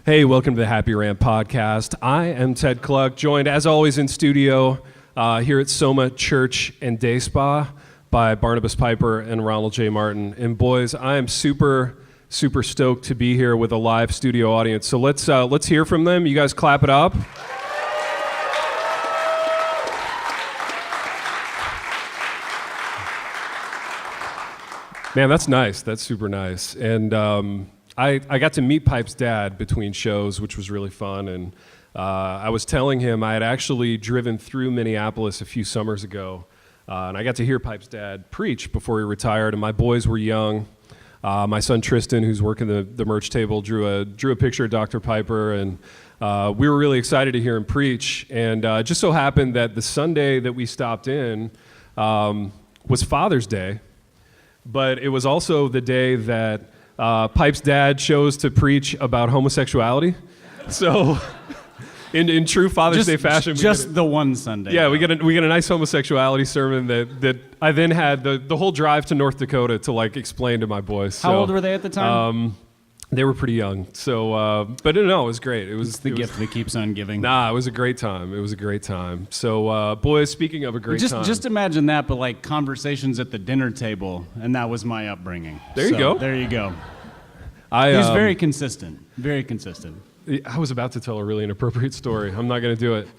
Hey, welcome to the Happy Rant podcast. I am Ted Cluck, joined as always in studio here at Soma Church and Day Spa by Barnabas Piper and Ronald J. Martin. And boys, I am super stoked to be here with a live studio audience. So let's hear from them. You guys clap it up. Man, that's nice. That's super nice. And I got to meet Pipe's dad between shows, which was really fun. And I was telling him I had actually driven through Minneapolis a few summers ago. And I got to hear Pipe's dad preach before he retired. And my boys were young. My son Tristan, who's working the merch table, drew a picture of Dr. Piper. And we were really excited to hear him preach. And it just so happened that the Sunday that we stopped in was Father's Day. But it was also the day that Pipe's dad chose to preach about homosexuality. So, in true Father's Day fashion, the one Sunday. Yeah, we get a nice homosexuality sermon that I then had the whole drive to North Dakota to explain to my boys. How old were they at the time? They were pretty young. So, but no, it was great. It's the gift that keeps on giving. Nah, it was a great time. It was a great time. So, boys, speaking of a great time. Just imagine that, but conversations at the dinner table, and that was my upbringing. There you go. There you go. He's very consistent. Very consistent. I was about to tell a really inappropriate story. I'm not going to do it.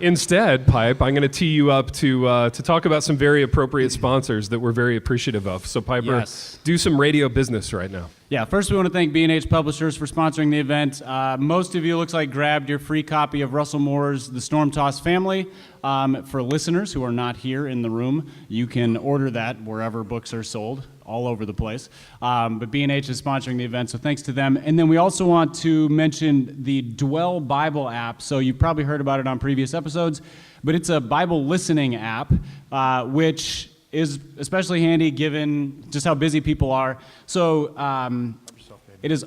Instead, Pipe, I'm going to tee you up to talk about some very appropriate sponsors that we're very appreciative of. So, Piper, yes. Do some radio business right now. Yeah, first we want to thank B&H Publishers for sponsoring the event. Most of you, looks like, grabbed your free copy of Russell Moore's The Storm Tossed Family. For listeners who are not here in the room, you can order that wherever books are sold, all over the place. But B&H is sponsoring the event, so thanks to them. And then we also want to mention the Dwell Bible app. So you've probably heard about it on previous episodes, but it's a Bible listening app, which is especially handy given just how busy people are. So it is.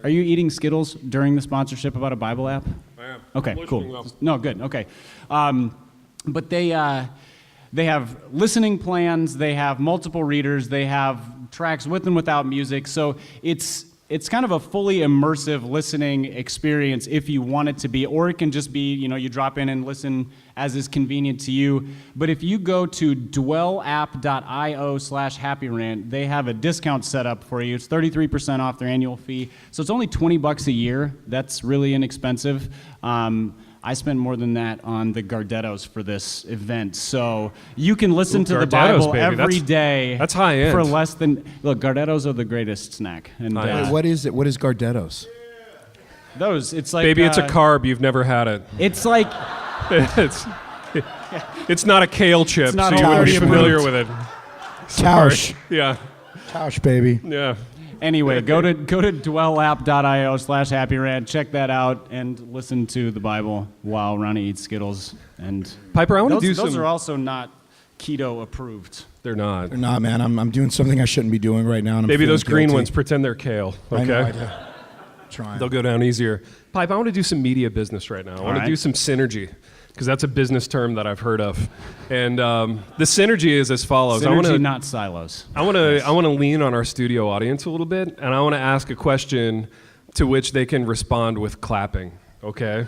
Are you eating Skittles during the sponsorship about a Bible app? I am. Okay, cool. No, good. Okay, but they have listening plans. They have multiple readers. They have tracks with and without music. So it's kind of a fully immersive listening experience if you want it to be, or it can just be, you drop in and listen as is convenient to you. But if you go to dwellapp.io/happyrant, they have a discount set up for you. It's 33% off their annual fee. So it's only $20 a year. That's really inexpensive. I spent more than that on the Gardettos for this event. So you can listen to the Bible every day. That's high end. For less than, look, Gardettos are the greatest snack. And Wait, what is it? What is Gardettos? It's like... Baby, it's a carb. You've never had it. It's like... It's not a kale chip, so you wouldn't be familiar with it. Tausch. Yeah. Tausch, baby. Yeah. Anyway, go to dwellapp.io/happyrant, check that out, and listen to the Bible while Ronnie eats Skittles. And Piper, I want to do those are also not keto approved. They're not. They're not, man. I'm doing something I shouldn't be doing right now. And Maybe those green ones, pretend they're kale. Okay. I know, I do. Trying. They'll go down easier. Pipe, I want to do some media business right now. I want to do some synergy, because that's a business term that I've heard of. And the synergy is as follows. Synergy, not silos. I want to lean on our studio audience a little bit, and I want to ask a question to which they can respond with clapping, okay?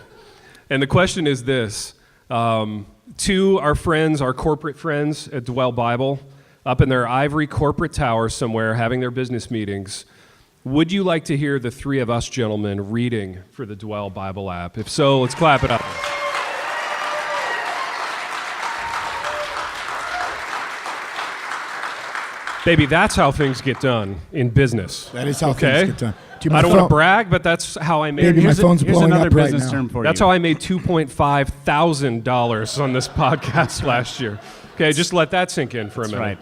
And the question is this. To our friends, our corporate friends at Dwell Bible, up in their ivory corporate tower somewhere having their business meetings, would you like to hear the three of us gentlemen reading for the Dwell Bible app? If so, let's clap it up. Baby, that's how things get done in business. That is how things get done. I don't want to brag, but that's how I made it. Baby, my phone's blowing up right business now. term for That's you. how I made $2.5 thousand on this podcast last year. Okay, just let that sink in for a minute. Right.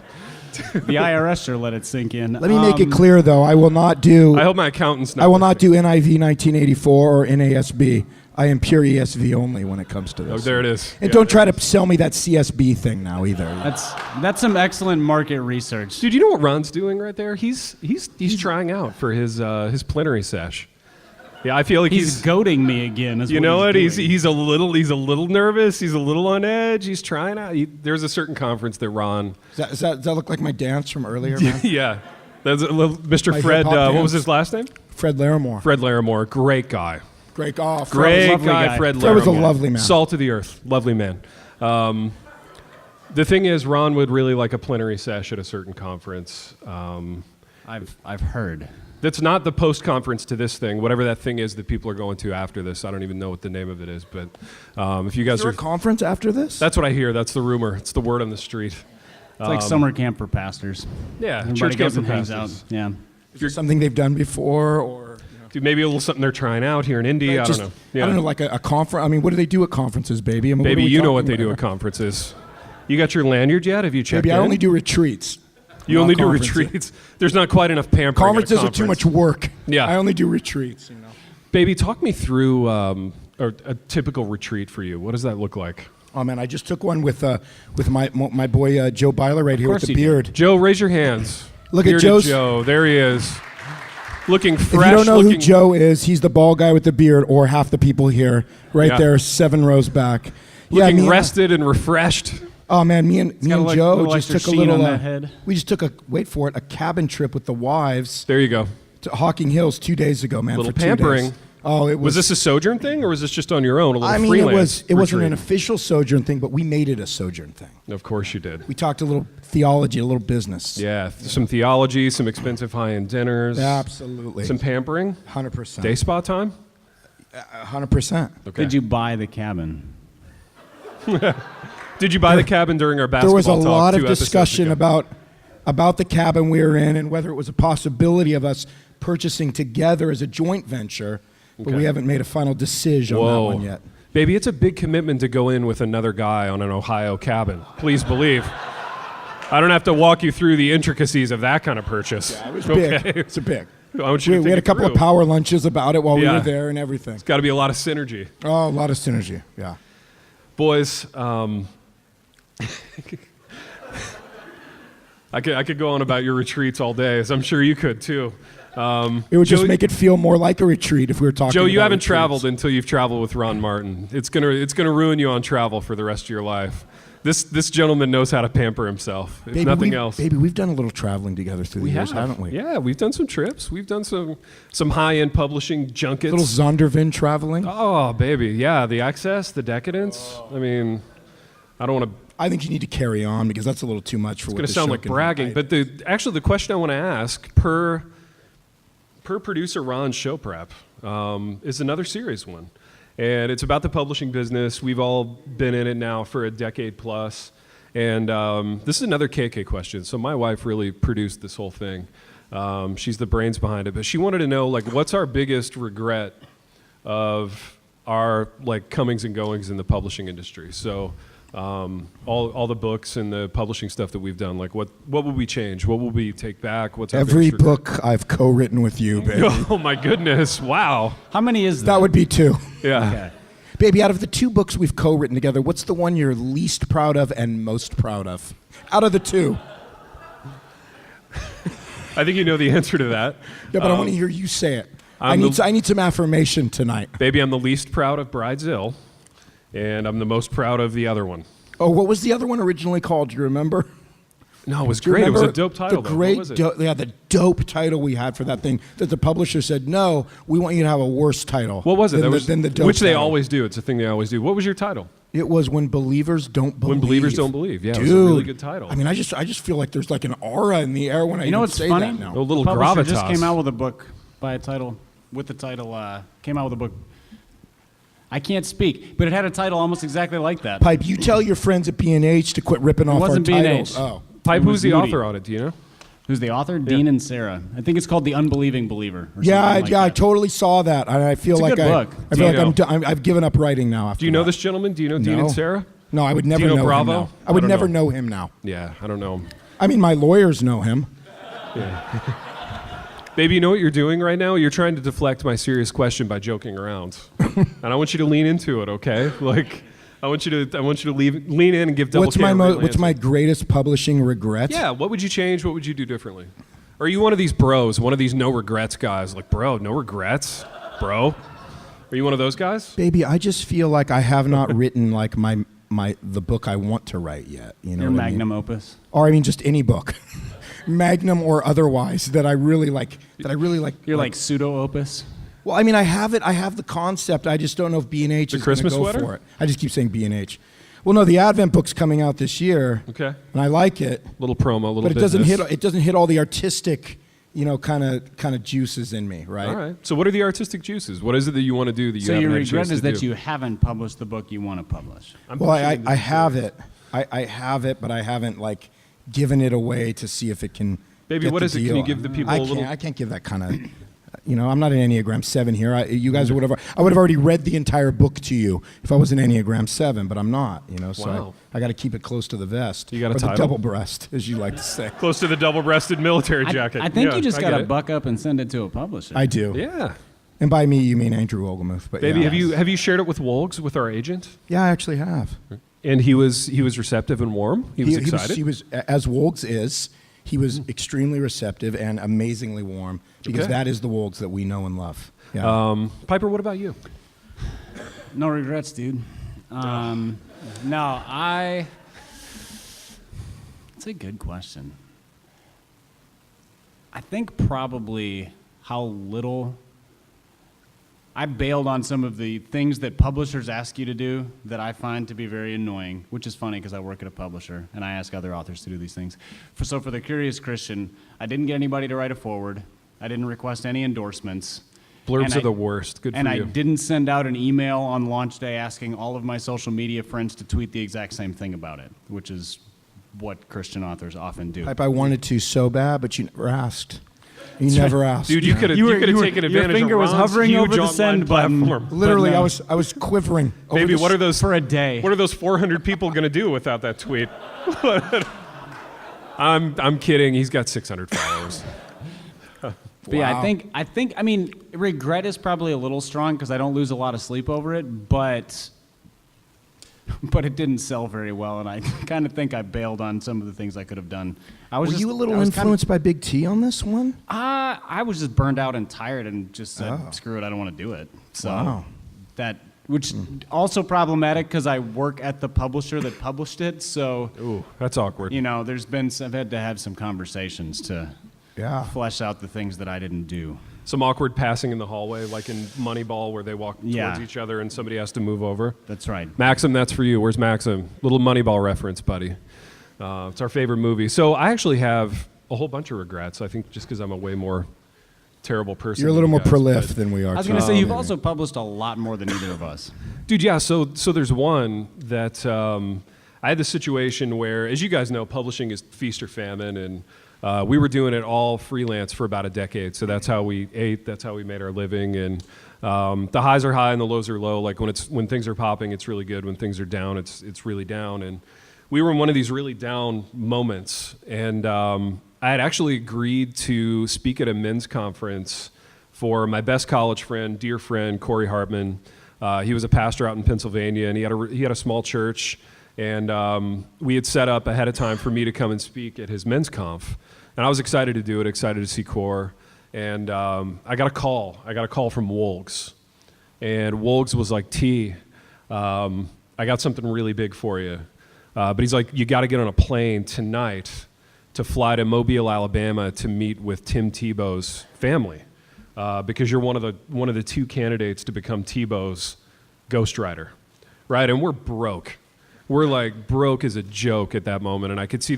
The IRS sure let it sink in. Let me make it clear, though. I will not do. I hope my accountant's not. I will not do NIV 1984 or NASB. I am pure ESV only when it comes to this. Oh, there it is. And don't try to sell me that CSB thing now either. That's some excellent market research. Dude, you know what Ron's doing right there? He's trying out for his plenary sesh. Yeah, I feel like he's goading me again. You know what? He's a little nervous. He's a little on edge. He's trying out. There's a certain conference that Ron. Does that look like my dance from earlier, man? Yeah, that's Mr. Fred. What was his last name? Fred Larimore. Fred Larimore, great guy. Great. Oh, Fred Great was a lovely guy, Fred Larimore. Fred was a lovely man. Salt of the earth, lovely man. The thing is, Ron would really like a plenary sesh at a certain conference. I've heard. That's not the post-conference to this thing, whatever that thing is that people are going to after this. I don't even know what the name of it is, but if you guys Is there are... a conference after this? That's what I hear. That's the rumor. It's the word on the street. It's like summer camp for pastors. Yeah, Everybody church camp goes for and hangs out. pastors. Yeah. Is there something they've done before, or Dude, maybe a little something they're trying out here in Indy. I don't know. Yeah. I don't know, like a conference. I mean, what do they do at conferences, baby? I mean, Baby, what are we you know what talking they do about at conferences. You got your lanyard yet? Have you checked Baby, in? I only do retreats. You not only do conferences. retreats. There's not quite enough pampering. Conferences at a are too conference. much work. Yeah. I only do retreats. You know. Baby, talk me through a typical retreat for you. What does that look like? Oh man, I just took one with my boy Joe Byler right here with course the you did. beard. Joe, raise your hands. Look at Bearded Joe's- Joe. There he is. Looking fresh. If you don't know who looking, Joe is, he's the bald guy with the beard, or half the people here, right Yeah. there, 7 rows back. looking me and- rested and refreshed. Oh man, me and got a Joe little just extra took a sheen little. on that head. We just took a a cabin trip with the wives There you go. to Hocking Hills 2 days ago, man. Little for 2 pampering. days. Oh, it Was this a Sojourn thing, or was this just on your own? A little I mean, freelance it wasn't an retreat? official Sojourn thing, but we made it a Sojourn thing. Of course you did. We talked a little theology, a little business. Yeah, some theology, some expensive high-end dinners. Absolutely. Some pampering. 100%. Day spa time. 100%. Okay. Did you buy the cabin? Did you buy the cabin during our There basketball was a talk lot 2 of episodes discussion ago? about the cabin we were in and whether it was a possibility of us purchasing together as a joint venture, but Okay. we haven't made a final decision on that one yet. Baby, it's a big commitment to go in with another guy on an Ohio cabin. Please believe. I don't have to walk you through the intricacies of that kind of purchase. It was okay. big. It's a big. I want you to We think had a it couple of through. power lunches about it while we Yeah. were there and everything. It's got to be a lot of synergy. Oh, a lot of synergy. Yeah. Boys, I could go on about your retreats all day, as I'm sure you could too. It would just Joe, make it feel more like a retreat if we were talking Joe, you about haven't retreats. traveled until you've traveled with Ron Martin. It's gonna ruin you on travel for the rest of your life. This gentleman knows how to pamper himself, if nothing else. Baby, we've done a little traveling together through the years, haven't we? Yeah, we've done some trips. We've done some high-end publishing junkets. A little Zondervan traveling. Oh, baby, yeah, the access, the decadence. I mean, I don't want to. I think you need to carry on because that's a little too much for It's what going to this sound show like can bragging, do. but the question I want to ask per producer Ron's show prep is another serious one, and it's about the publishing business. We've all been in it now for a decade plus, and this is another KK question. So my wife really produced this whole thing. She's the brains behind it, but she wanted to know, like, what's our biggest regret of our like comings and goings in the publishing industry? So. All the books and the publishing stuff that we've done, like what would we change? What will we take back? What's our Every biggest regret? book I've co-written with you, baby. Oh my goodness! Wow. How many is That would be 2. Yeah. Okay. Baby, out of the 2 books we've co-written together, what's the one you're least proud of and most proud of? Out of the 2. I think you know the answer to that. Yeah, but I want to hear you say it. I I'm need some affirmation tonight. Baby, I'm the least proud of Bridezilla, and I'm the most proud of the other one. Oh, what was the other one originally called? Do you remember? No, it was Do you great. It was a remember dope title. The though. great, What was it? the dope title we had for that thing. That the publisher said, "No, we want you to have a worse title." What was it? Than the dope which they title. always do. It's a thing they always do. What was your title? It was When Believers Don't Believe. When Believers Don't Believe. Yeah, Dude, it was a really good title. I mean, I just feel like there's like an aura in the air when I You know even what's say funny? that now. A little Publisher gravitas. just came out with a book by a title, with the title, came out with a book. I can't speak, but it had a title almost exactly like that. Pipe, you tell your friends at B&H to quit ripping off our wasn't titles. B&H. Oh. Pipe, It was who's the Moody. author on it? Do you know? Who's the author? Dean and Sarah. I think it's called The Unbelieving Believer. Or Yeah, something like I that. totally saw that. And I feel It's a like good book. I feel Do like you I've given up writing now. After Do you know that. this gentleman? Do you know Dean No. and Sarah? No, I would never you know know Bravo? him now. I I would don't never know. know him now. Yeah, I don't know. I mean, my lawyers know him. Baby, you know what you're doing right now? You're trying to deflect my serious question by joking around, and I want you to lean into it. Okay, like I want you to lean in and give double. What's my K a real what's my answer. greatest publishing regret? Yeah, what would you change? What would you do differently? Or are you one of these bros, one of these no regrets guys? Like, bro, no regrets, bro. Are you one of those guys? Baby, I just feel like I have not written like the book I want to write yet. You know Your what I mean? magnum opus. Or I mean, just any book. Magnum or otherwise, that I really like. You're like pseudo opus. Well, I mean, I have it. I have the concept. I just don't know if B&H is going to Christmas go sweater? for it. I just keep saying B&H. Well, no, the Advent book's coming out this year. Okay. And I like it. Little promo, little But it business. doesn't hit all the artistic, kind of juices in me, right? All right. So what are the artistic juices? What is it that you want to do that you So haven't your had a regret chance is to that do? you haven't published the book you want to publish. Well, I have it. I have it, but I haven't given it away to see if it can. Baby, get what the is it? Can deal. you give the people I a little? can't. I can't give that kind of. I'm not an Enneagram 7 here. You guys would have. I would have already read the entire book to you if I was an Enneagram 7, but I'm not. So Wow. I got to keep it close to the vest. You got a or the title? double breast, as you like to say. Close to the double-breasted military jacket. I think Yeah, you just I got get to it. buck up and send it to a publisher. I do. Yeah. And by me, you mean Andrew Olgamuth. But Baby, yeah. have you shared it with Wolgs, with our agent? Yeah, I actually have. And he was receptive and warm. He was excited. He was, as Wolgs is, he was extremely receptive and amazingly warm because Okay. that is the Wolgs that we know and love. Yeah. Piper, what about you? No regrets, dude. No, It's a good question. I think probably how little I bailed on some of the things that publishers ask you to do that I find to be very annoying, which is funny because I work at a publisher and I ask other authors to do these things. So for The Curious Christian, I didn't get anybody to write a forward. I didn't request any endorsements. Blurbs And are I- the worst. Good for And you. I didn't send out an email on launch day asking all of my social media friends to tweet the exact same thing about it, which is what Christian authors often do. Pipe, I wanted to so bad, but you never asked. You never asked. Dude, you could have taken advantage your finger of was Ron's hovering huge over the online send button. platform. Literally, But no. I was quivering. over Baby, this- what are those For a day. What are those 400 people going to do without that tweet? I'm kidding. He's got 600 followers. But yeah, Wow. I mean, regret is probably a little strong because I don't lose a lot of sleep over it, but it didn't sell very well, and I kind of think I bailed on some of the things I could have done. Were you a little influenced by Big T on this one? I was just burned out and tired, and just said, "Screw it, I don't want to do it." So Wow. which also problematic because I work at the publisher that published it. So Ooh, that's awkward. I've had to have some conversations to Yeah. flesh out the things that I didn't do. Some awkward passing in the hallway, like in Moneyball, where they walk Yeah. towards each other and somebody has to move over. That's right. Maxim, that's for you. Where's Maxim? Little Moneyball reference, buddy. It's our favorite movie. So I actually have a whole bunch of regrets. I think just because I'm a way more terrible person. You're a than little you more guys, prolific but- than we are. I was going to say, you've maybe. also published a lot more than either of us. Dude, yeah. So there's one that I had this situation where, as you guys know, publishing is feast or famine, and we were doing it all freelance for about a decade. So that's how we ate. That's how we made our living. And the highs are high and the lows are low. Like when things are popping, it's really good. When things are down, it's really down. And we were in one of these really down moments, and I had actually agreed to speak at a men's conference for my best college friend, dear friend, Corey Hartman. He was a pastor out in Pennsylvania, and he had a small church, and we had set up ahead of time for me to come and speak at his men's conf. And I was excited to do it, excited to see Cor. And I got a call. I got a call from Wolgs. And Wolgs was like, T, I got something really big for you. But he's like, you got to get on a plane tonight to fly to Mobile, Alabama to meet with Tim Tebow's family. Because you're one of the two candidates to become Tebow's ghostwriter, right? And we're broke. We're like broke as a joke at that moment. And I could see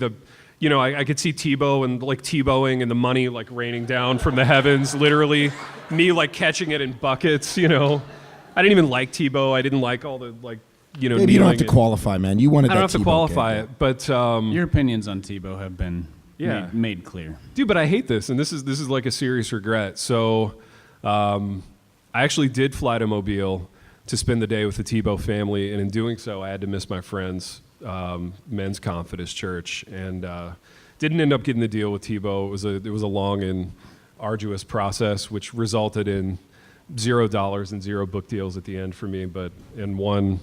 I could see Tebow and like Tebowing and the money like raining down from the heavens, literally me like catching it in buckets, I didn't even like Tebow. I didn't like all the like, Maybe you don't have to qualify, man. You wanted I that don't have to Tebow qualify gig. it, but Your opinions on Tebow have been Yeah. made clear. dude, but I hate this, and this is like a serious regret. So, I actually did fly to Mobile to spend the day with the Tebow family, and in doing so, I had to miss my friend's men's conf at his church, and didn't end up getting the deal with Tebow. It was a long and arduous process, which resulted in $0 and 0 book deals at the end for me, but in one,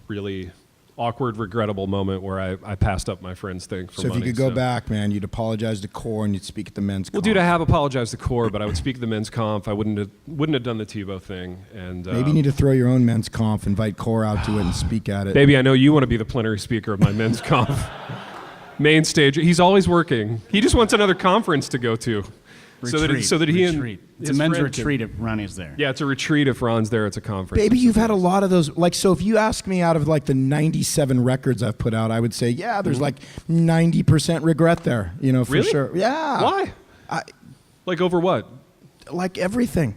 really awkward, regrettable moment where I passed up my friend's thing for So money. if you could go back, man, you'd apologize to Core and you'd speak at the men's Well, conf. dude, I have apologized to Core, but I would speak at the men's conf. I wouldn't have done the Tebow thing. And Maybe you need to throw your own men's conf, invite Core out to it and speak at it. baby, I know you want to be the plenary speaker of my men's conf. main stage. He's always working. He just wants another conference to go to. Retreat. So that he and Retreat. It's a his men's friend can- retreat if Ronnie's there. Yeah, it's a retreat if Ron's there. It's a conference. Baby, you've had a lot of those. Like, so if you ask me out of like the 97 records I've put out, I would say, yeah, there's like 90% regret there, you know, for Really? sure. Yeah. Why? Like over what? Like everything.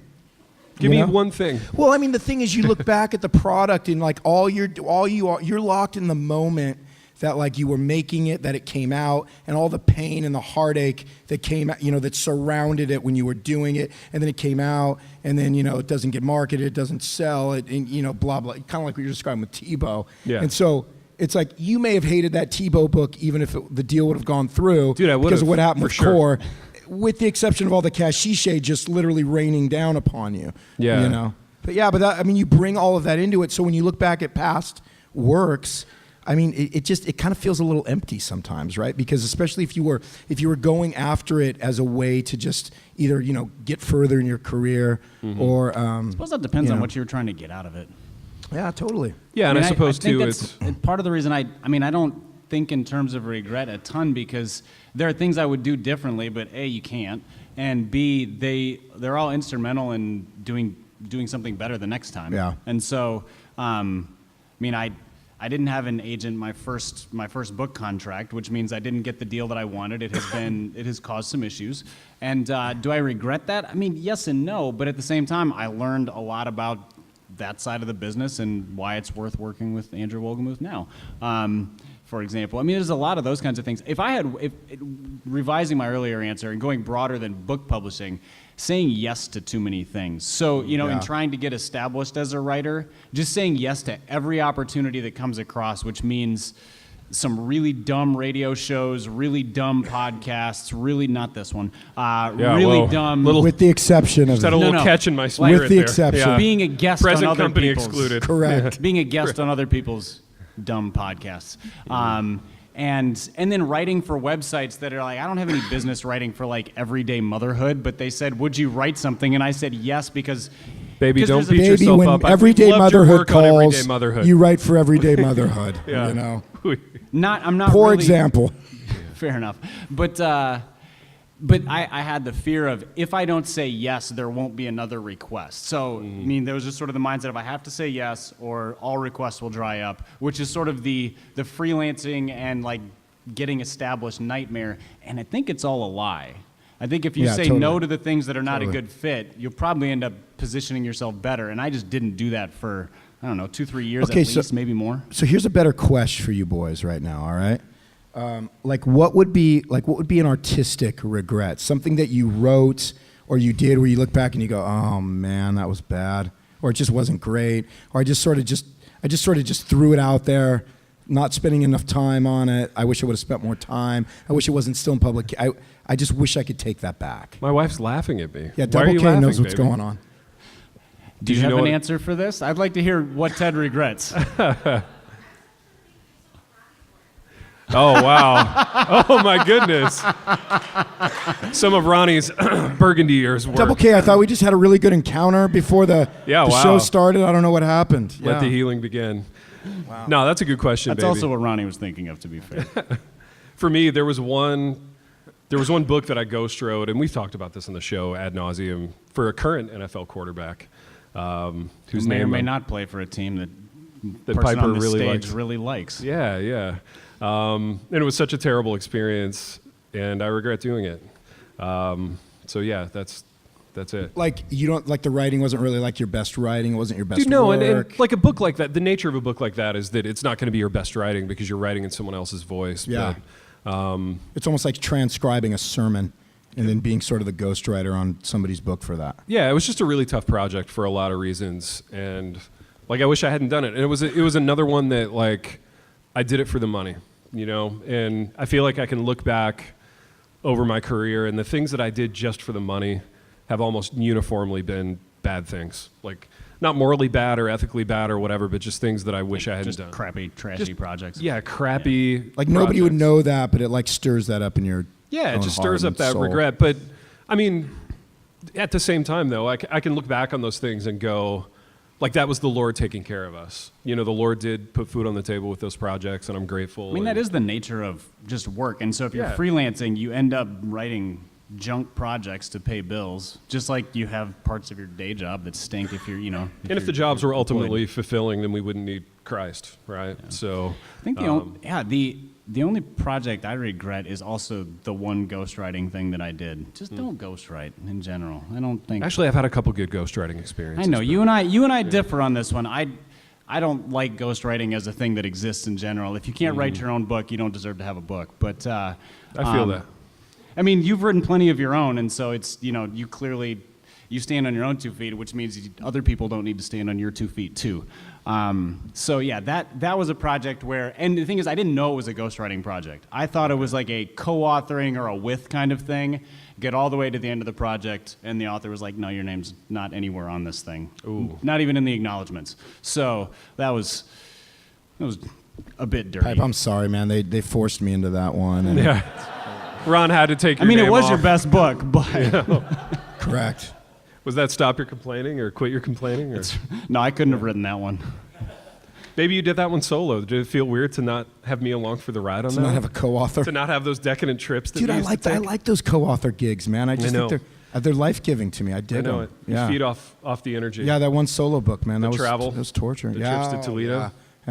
Give You me know? one thing. Well, I mean, the thing is, you look back at the product and like you're locked in the moment that like you were making it, that it came out, and all the pain and the heartache that came out, you know, that surrounded it when you were doing it, and then it came out, and then, you know, it doesn't get marketed, it doesn't sell, and you know, blah blah, kind of like what you're describing with Tebow. Yeah. And so it's like you may have hated that Tebow book even if the deal would have gone through, Dude, I would've, because of what happened for with sure. Core, with the exception of all the cachet just literally raining down upon you. Yeah. You know. But yeah, but that, I mean, you bring all of that into it. So when you look back at past works, I mean, it kind of feels a little empty sometimes, right? Because especially if you were going after it as a way to just either, you know, get further in your career or I suppose that depends you on know. what you were trying to get out of it. Yeah, totally. Yeah, and I suppose think too, that's it's part of the reason I mean, I don't think in terms of regret a ton, because there are things I would do differently, but A, you can't, and B, they're all instrumental in doing something better the next time. Yeah. And so, I mean, I didn't have an agent my first book contract, which means I didn't get the deal that I wanted. It has caused some issues. And do I regret that? I mean, yes and no, but at the same time, I learned a lot about that side of the business and why it's worth working with Andrew Wohlgemuth now. For example, I mean, there's a lot of those kinds of things. If revising my earlier answer and going broader than book publishing, saying yes to too many things. So, you know, in trying to get established as a writer, just saying yes to every opportunity that comes across, which means some really dumb radio shows, really dumb podcasts, really not this one, really well, dumb. With the exception of just had a No, little no. catch in my Like- spirit With the there. exception. Yeah. Being a guest Present on other company people's. excluded. correct. Being a guest on other people's dumb podcasts. And then writing for websites that are like, I don't have any business writing for like everyday motherhood, but they said, would you write something? And I said yes, because Baby, don't there's a- beat Baby, yourself when up. I've everyday loved your motherhood work on calls, Everyday Motherhood. you write for everyday motherhood. Yeah. You know. I'm not Poor really, example. Fair enough. But I had the fear of, if I don't say yes, there won't be another request. So, I mean, there was just sort of the mindset of I have to say yes or all requests will dry up, which is sort of the freelancing and like getting established nightmare. And I think it's all a lie. I think if you Yeah, say totally. no to the things that are not Totally. a good fit, you'll probably end up positioning yourself better. And I just didn't do that for, I don't know, 2-3 years Okay, at so- least, maybe more. So here's a better question for you boys right now, all right? Like what would be an artistic regret? Something that you wrote or you did where you look back and you go, "Oh man, that was bad." Or it just wasn't great. Or I just sort of just threw it out there, not spending enough time on it. I wish I would have spent more time. I wish it wasn't still in public. I just wish I could take that back. My wife's laughing at me. Yeah, Why are Double you K knows laughing, what's baby? going on. Do you you have know an what- answer for this? I'd like to hear what Ted regrets. Oh, wow. Oh, my goodness. Some of Ronnie's burgundy years work. Double K, I thought we just had a really good encounter before the Yeah, wow. show started. I don't know what happened. Let Yeah. the healing begin. Wow. No, that's a good question, That's baby. also what Ronnie was thinking of, to be fair. For me, there was one book that I ghost wrote, and we've talked about this on the show ad nauseum, for a current NFL quarterback whose May or name may not play for a team that that person Piper on this really stage likes. really likes. Yeah, yeah. And it was such a terrible experience, and I regret doing it. So yeah, that's it. Like you don't like the writing wasn't really like your best writing. It wasn't your best Dude, no, work. and like a book like that, the nature of a book like that is that it's not going to be your best writing because you're writing in someone else's voice. Yeah. But, It's almost like transcribing a sermon and then being sort of the ghostwriter on somebody's book for that. yeah, it was just a really tough project for a lot of reasons, and like I wish I hadn't done it. And it was another one that like I did it for the money, you know. And I feel like I can look back over my career, and the things that I did just for the money have almost uniformly been bad things, like not morally bad or ethically bad or whatever, but just things that I wish I hadn't Just done. crappy, trashy projects. Yeah, crappy. Like nobody would projects. know that, but it like stirs that up in your Yeah, it own just heart stirs up and that soul. regret. But I mean, at the same time, though, I can look back on those things and go, like that was the Lord taking care of us. You know, the Lord did put food on the table with those projects, and I'm grateful. I mean, that is the nature of just work. And so if you're Yeah. freelancing, you end up writing junk projects to pay bills, just like you have parts of your day job that stink if you're, you know. And if the jobs were ultimately fulfilling, then we wouldn't need Christ, right? So I think the only project I regret is also the one ghostwriting thing that I did. Just don't ghostwrite in general. I don't think. actually, I've had a couple good ghostwriting experiences. I know but- you and I differ on this one. I don't like ghostwriting as a thing that exists in general. If you can't write your own book, you don't deserve to have a book. But I feel that. I mean, you've written plenty of your own, and so it's, you know, you stand on your own 2 feet, which means other people don't need to stand on your 2 feet too. So yeah, that was a project where, and the thing is, I didn't know it was a ghostwriting project. I thought it was like a co-authoring or a with kind of thing. Get all the way to the end of the project, and the author was like, "No, your name's not anywhere on this thing. Ooh. Not even in the acknowledgments." So that was a bit dirty. Pipe, I'm sorry, man. They forced me into that one. And Yeah. Ron had to take your I mean, it name was off. your best book, but Correct. Was that Stop Your Complaining or Quit Your Complaining? Or? no, I couldn't have written that one. Maybe you did that one solo. Did it feel weird to not have me along for the ride on To that? not have a co-author. To not have those decadent trips that Dude, we I used like to I take? like those co-author gigs, man. I just know. think they're life-giving to me. I I dig know them. it. You Yeah. feed off the energy. Yeah, that one solo book, man. That travel, was torture. the yeah, trips to Toledo. Yeah,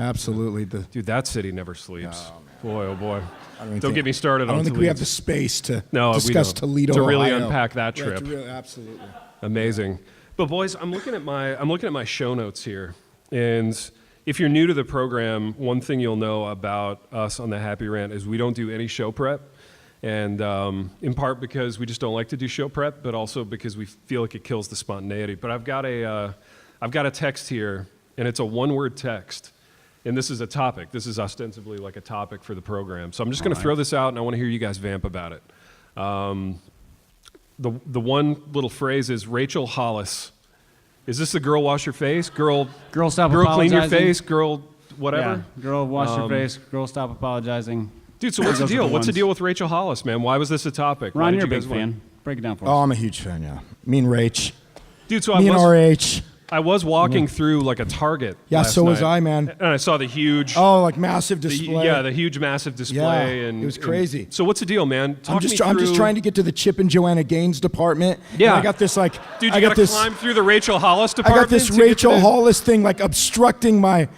absolutely. Dude, that city never sleeps. Boy, oh boy. Don't Don't get me started I on don't think Toledo. we have the space to No, discuss we don't. Toledo, To really Ohio. unpack that Right, trip. to really- absolutely. Amazing. But boys, I'm looking at my show notes here, and if you're new to the program, one thing you'll know about us on the Happy Rant is we don't do any show prep, and in part because we just don't like to do show prep, but also because we feel like it kills the spontaneity. But I've got a text here, and it's a one-word text, and this is a topic. This is ostensibly like a topic for the program. So I'm just going to throw this out, and I want to hear you guys vamp about it. The one little phrase is Rachel Hollis. Is this the girl wash your face? Girl Stop clean your apologizing. face? Girl whatever? Yeah. Girl, wash your face. Girl, stop apologizing. Dude, so what's the Those are deal? the What's the ones. deal with Rachel Hollis, man? Why was this a topic? Why Ron, did you're a you big guys want- fan. Break it down for us. Oh, I'm a huge fan. Yeah, me and Rach, Dude, so me and RH. I was walking through like a Target. Yeah, last so was night, I, man. And I saw the huge, Oh, like massive display. the huge, massive display. Yeah, and it was and- crazy. so what's the deal, man? Talk I'm just me through, trying to get to the Chip and Joanna Gaines department. Yeah. And I got this like Dude, I you got gotta this climb through the Rachel Hollis I department. got this to get to Rachel the- Hollis thing like obstructing my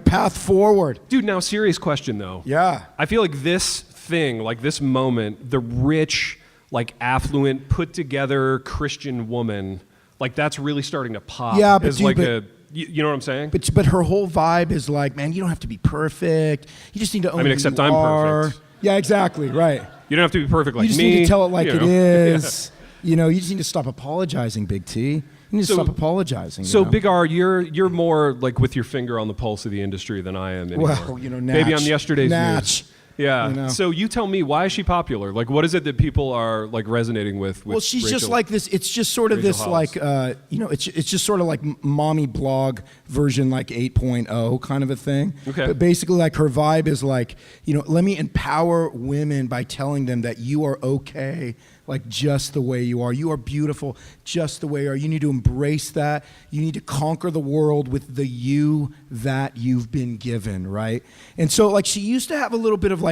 path forward. Dude, now serious question though. Yeah. I feel like this thing, like this moment, the rich, like affluent, put together Christian woman, like that's really starting to pop. Yeah, but as dude, like but- a, you know what I'm saying? But her whole vibe is like, man, you don't have to be perfect. You just need to own who except you I'm are. perfect. Yeah, exactly, right. You don't have to be perfect like You just me. need to tell it like you it know. is. You know, you just need to stop apologizing, Big T. You need to So- stop apologizing. So you know? Big R, you're more like with your finger on the pulse of the industry than I am anymore. Well, you know, Maybe Natch. I'm yesterday's Natch. news. Yeah. You know. So you tell me, why is she popular? Like, what is it that people are like resonating with? Well, she's just Rachel? like this. It's just sort of Rachel this, Hollis. like, you know, it's just sort of like mommy blog version, like 8.0 kind of a thing. Okay. But basically, like her vibe is like, you know, let me empower women by telling them that you are okay, like just the way you are. You are beautiful, just the way you are. You need to embrace that. You need to conquer the world with the you that you've been given, right? And so, like, she used to have a little bit of like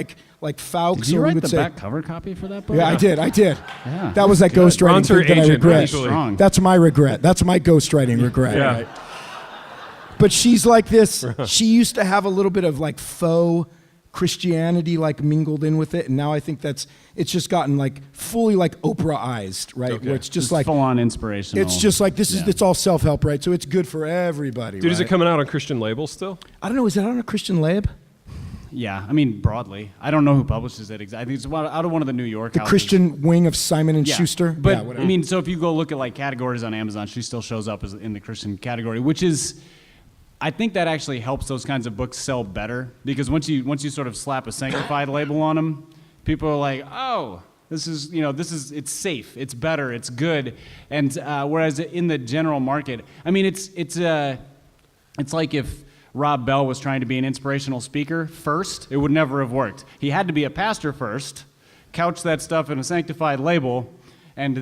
Fawkes. Did you or we write would the say, back cover copy for that book? Yeah, I did. Yeah. That was that Ron's ghostwriting her thing that I agent, regret. actually. Strong. That's my regret. That's my ghostwriting regret. Yeah. Right? But she's like this. She used to have a little bit of like faux Christianity like mingled in with it, and now I think it's just gotten like fully like Oprahized, right? Okay. Where it's just Just like full on inspirational. it's just like this is Yeah. it's all self-help, right? So it's good for everybody. Dude, is it right? coming out on Christian labels still? I don't know. Is it on a Christian lab? Yeah, I mean broadly. I don't know who publishes it exactly. I think it's out of one of the New York The houses. Christian wing of Simon and Yeah. Schuster. But Yeah, whatever. I mean, so if you go look at like categories on Amazon, she still shows up as in the Christian category, which is, I think that actually helps those kinds of books sell better because once you sort of slap a sanctified label on them, people are like, oh, this is it's safe, it's better, it's good, and whereas in the general market, I mean, it's like if Rob Bell was trying to be an inspirational speaker first, it would never have worked. He had to be a pastor first, couch that stuff in a sanctified label, and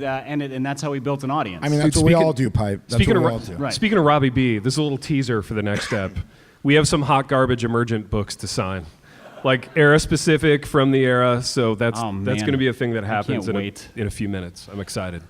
that's how we built an audience. I mean, that's Dude, what we speaking- all do, Pipe. That's Speaking what of, we all do. Right. speaking of Robbie B, this is a little teaser for the next step. We have some hot garbage emergent books to sign, like era specific from the era. So that's man. going to be a thing that happens can't wait. in a few minutes. I'm excited.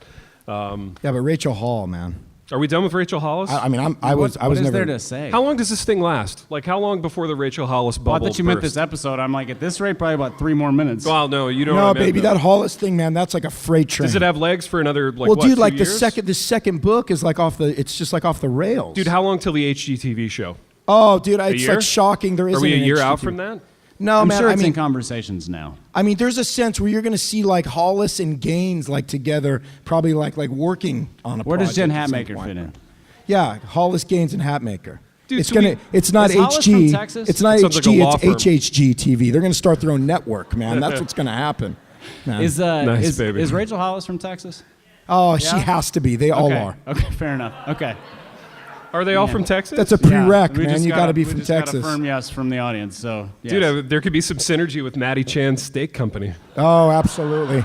Yeah, but Rachel Hall, man. Are we done with Rachel Hollis? I mean, I was what is never. there to say? How long does this thing last? Like, how long before the Rachel Hollis bubble Well, I thought you meant burst? this episode. I'm like, at this rate, probably about 3 more minutes. Well, no, you know what I No, meant, baby, though. that Hollis thing, man. That's like a freight train. Does it have legs for another, like, well, what, dude, 2 like years? the second book is like off the. It's just like off the rails. Dude, how long till the HGTV show? Oh, dude, it's year? like shocking. There isn't. Are we a an year out HGTV. from that? No, I'm man. sure I it's mean, in conversations now. I mean, there's a sense where you're going to see like Hollis and Gaines like together, probably like working on a. Where does Jen project at some Hatmaker point. fit in? Yeah, Hollis, Gaines, and Hatmaker. Dude, it's so gonna. we- It's not Is Hollis HG. from Texas? It's not It sounds like a HG. law firm. It's HHG TV. They're going to start their own network, man. That's what's going to happen. Man. Nice, baby. Is Rachel Hollis from Texas? Oh, she Yeah? has to be. They all Okay. are. Okay, fair enough. Okay. Are they all from Texas? That's a prereq, we man. just You got to be we from just got Texas. a firm yes from the audience. So, yes. Dude, there could be some synergy with Matty Chan's steak company. Oh, absolutely.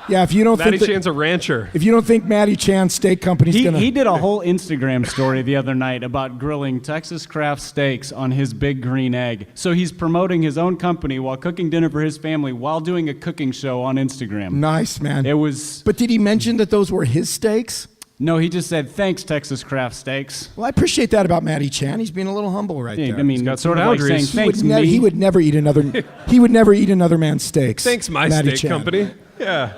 Yeah, if you don't Matty think that, Chan's a rancher. if you don't think Matty Chan's steak company's He, gonna, he did a whole Instagram story the other night about grilling Texas craft steaks on his big green egg. So he's promoting his own company while cooking dinner for his family while doing a cooking show on Instagram. nice, man. It was But did he mention that those were his steaks? no, he just said thanks Texas craft steaks. Well, I appreciate that about Matty Chan. He's being a little humble right Yeah, there. I mean, got it's sort some of like saying boundaries. thanks he would never eat another. He would never eat another man's steaks. Thanks, my Matty steak Chan. company. Yeah.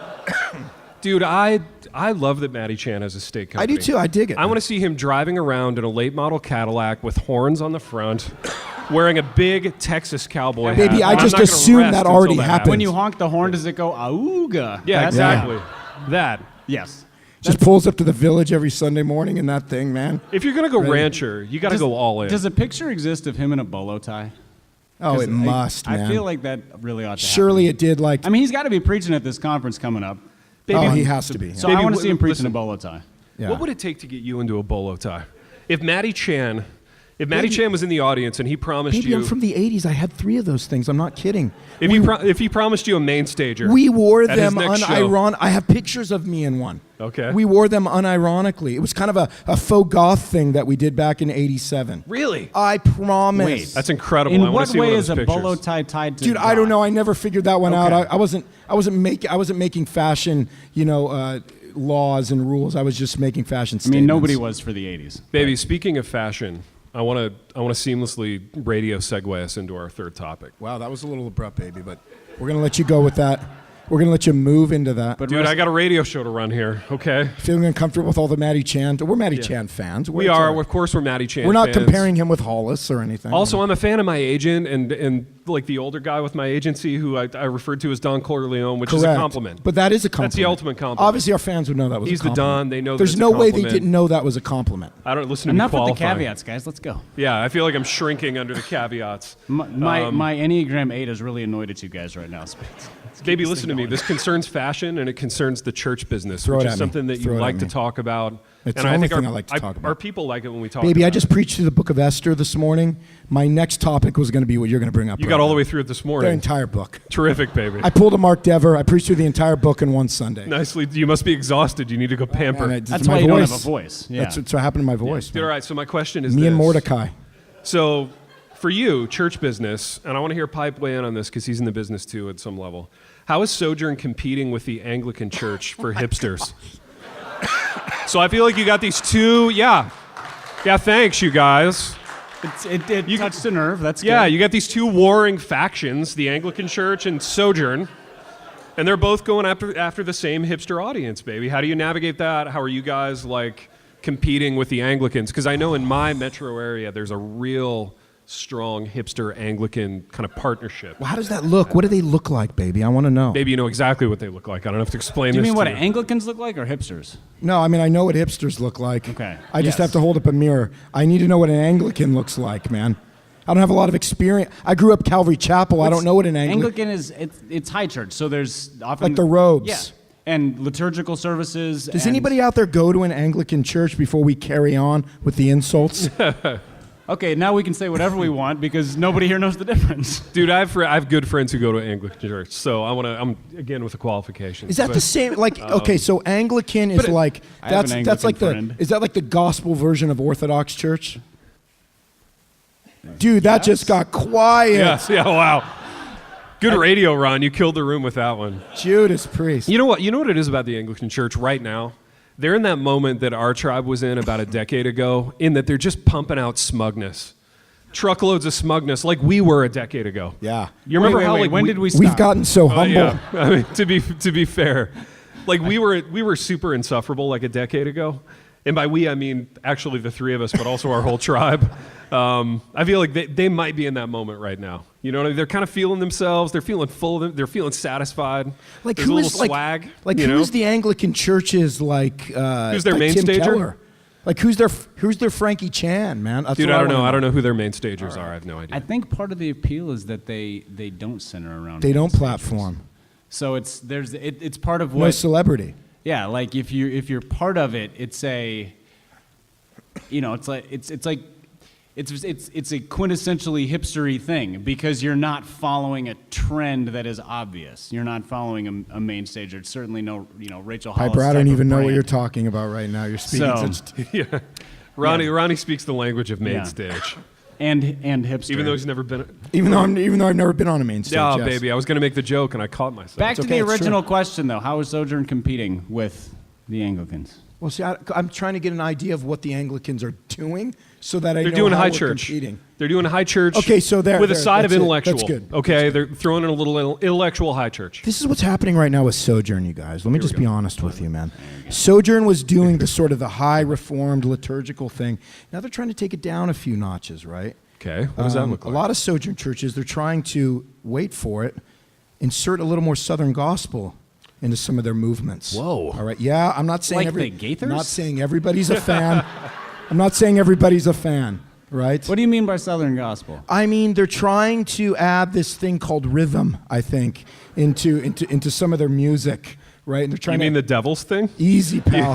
Dude, I love that Matty Chan has a steak I company. do too. I dig it. I want to see him driving around in a late model Cadillac with horns on the front, wearing a big Texas cowboy hat. Baby, I And I'm just not gonna assumed rest that until already happens. happened. When you honk the horn, does it go auga? Yeah, That's- exactly. That. Yes. Just pulls up to the village every Sunday morning in that thing, man. If you're gonna go rancher, you got to go all in. Does a picture exist of him in a bolo tie? Oh, 'Cause it must, man. I feel like that really ought to Surely it did. Like, happen. I mean, he's got to be preaching at this conference coming up. oh, he has to be. So Baby, I want to see him preach in listen. a bolo tie. Yeah. What would it take to get you into a bolo tie? If Matty Chan was in the audience and he promised Baby, you, I'm from the '80s. I had 3 of those things. I'm not kidding. if he promised you a main stager, We wore at his them next show. unironically. I have pictures of me in one. Okay. We wore them unironically. It was kind of a faux goth thing that we did back in '87. Really? I promise. Wait. That's incredible. I In wanna what see one way of is those a pictures. bolo tie tied to Dude, I don't know. I never figured that one out. Okay. I wasn't making fashion, laws and rules. I was just making fashion I statements. mean, nobody was for the 80s. Baby, speaking of fashion, I want to seamlessly radio segue us into our third topic. Wow, that was a little abrupt, baby, but we're gonna let you go with that. We're gonna let you move into that. But Dude, I got a radio show to run here, okay? Feeling uncomfortable with all the Matty Chan. We're Matty Chan fans. We are, of course, we're Matty Chan We're not fans. comparing him with Hollis or anything. Also, I'm a fan of my agent and like the older guy with my agency who I referred to as Don Corleone, which is a Correct. compliment. But that is a compliment. That's the ultimate compliment. Obviously, our fans would know that was He's a the compliment. Don. They know that There's it's no a way they compliment. didn't know that was a compliment. I don't listen to Enough me with the qualifying. caveats, guys. Let's go. Yeah, I feel like I'm shrinking under the caveats. My Enneagram 8 is really annoyed at you guys right now. Let's keep Baby, this listen thing to me. going. This concerns fashion and it concerns the church business, Throw which it is at me. something that you Throw it at like to me. talk about. It's and the I only think thing I like to talk about. Our people like it when we talk Baby, about I just preached through the book of Esther this morning. My next topic was going to be what you're going to bring up. You right got all the now. way through it this The morning. entire book. Terrific, baby. I pulled a Mark Dever. I preached through the entire book in one Sunday. Nicely. You must be exhausted. You need to go pamper. And That's my why you don't voice. have a voice. Yeah. That's what happened to my voice. Dude, all right, so my question is Me this. and Mordecai. So for you, church business, and I want to hear Pipe weigh in on this because he's in the business too at some level. How is Sojourn competing with the Anglican Church for hipsters? So I feel like you got these two, yeah, thanks, you guys. It touched a nerve. That's good. Yeah, you got these two warring factions, the Anglican Church and Sojourn, and they're both going after the same hipster audience, baby. How do you navigate that? How are you guys, like, competing with the Anglicans? Because I know in my metro area, there's a real strong hipster Anglican kind of partnership. Well, how does that look? What do they look like, baby? I want to know. Maybe you know exactly what they look like. I don't have to explain Do you this mean to what you. Anglicans look like or hipsters? No, I mean, I know what hipsters look like. Okay. I just Yes. have to hold up a mirror. I need to know what an Anglican looks like, man. I don't have a lot of experience. I grew up Calvary Chapel. I don't know what an Anglican... Anglican is it's high church, so there's often Like the robes. Yeah, and liturgical services. Does and- anybody out there go to an Anglican church before we carry on with the insults? Okay, now we can say whatever we want because nobody here knows the difference. Dude, I have good friends who go to Anglican church, so I'm again with the qualifications. Is that the same? Like, okay, so Anglican is like I have an that's like Anglican is that like the gospel version of Orthodox Church? Dude, that just got quiet. Yes, yeah, wow. Good radio, Ron. You killed the room with that one. Judas Priest. You know what? You know what it is about the Anglican church right now? They're in that moment that our tribe was in about a decade ago, in that they're just pumping out smugness. Truckloads of smugness, like we were a decade ago. Yeah. You remember how like when did we stop? We've gotten so humble. Yeah. I mean, to be fair, like we were super insufferable like a decade ago, and by we I mean actually the three of us, but also our whole tribe. I feel like they might be in that moment right now. You know what I mean? They're kind of feeling themselves. They're feeling full of them. They're feeling satisfied. Like There's who a is little like swag. like you know? who's the Anglican church's like Who's their like main Tim stager? Keller? Like who's their Frankie Chan, man? That's Dude, what I don't know. wanna I don't know who their main stagers are. I have no idea. I think part of the appeal is that they don't center around. They don't main platform. stages. So it's part of No what. celebrity. Yeah, like if you're part of it, it's a, you know, it's like it's a quintessentially hipstery thing because you're not following a trend that is obvious. You're not following a main stager. It's certainly no, you know, Rachel Hollis. Piper, I don't type of even know what brand. you're talking about right now. You're speaking So- such yeah. Ronnie speaks the language of main Yeah. stage, and hipster. even though he's never been. even though I've never been on a main stage. Oh, yes. baby, I was going to make the joke and I caught myself. Back to okay, the it's original question though, how is Sojourn competing with the Anglicans? Well, see, I'm trying to get an idea of what the Anglicans are doing so that I They're know doing how high we're church. competing. They're doing high church. Okay, so there- with a there, side of that's it. intellectual. That's good. Okay, they're throwing in a little intellectual high church. This is what's happening right now with Sojourn, you guys. Let me just be honest with you, man. Sojourn was doing the sort of the high reformed liturgical thing. Now they're trying to take it down a few notches, right? Okay, what does that look like? A lot of Sojourn churches, they're trying to, wait for it, insert a little more Southern gospel into some of their movements. Whoa. All right. Yeah, I'm not saying Like the Gaithers? not saying everybody's a fan. I'm not saying everybody's a fan, right? What do you mean by Southern gospel? I mean, they're trying to add this thing called rhythm, I think, into some of their music, right? And they're You trying mean to the devil's thing? easy, pal.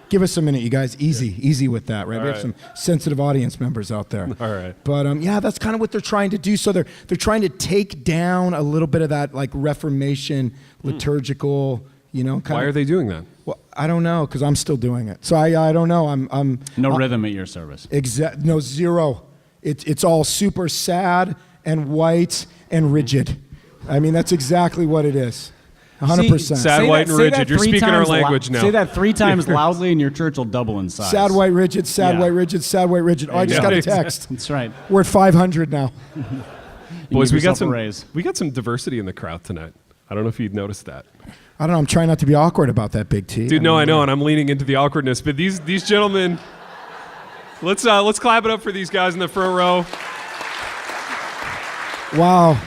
Give us a minute, you guys. Easy with that, right? All We have right. some sensitive audience members out there. All right. But yeah, that's kind of what they're trying to do. So they're trying to take down a little bit of that like Reformation liturgical, you know. Why are they doing that? Well, I don't know because I'm still doing it. So I don't know. I'm No rhythm at your service. no zero. It's all super sad and white and rigid. I mean, that's exactly what it is. 100%. Sad, Say white, that- and say rigid. that You're 3 speaking our times language now. Say that 3 times loudly and your church will double in size. Sad, white, rigid, sad, Yeah. white, rigid, sad, white, rigid. Oh, I just Yeah. got a text. That's right. We're at 500 now. Boys, give we got yourself a some raise. we got some diversity in the crowd tonight. I don't know if you'd noticed that. I don't know. I'm trying not to be awkward about that, Big T. Dude, no, I know, and I'm leaning into the awkwardness. But these gentlemen, let's clap it up for these guys in the front row. Wow.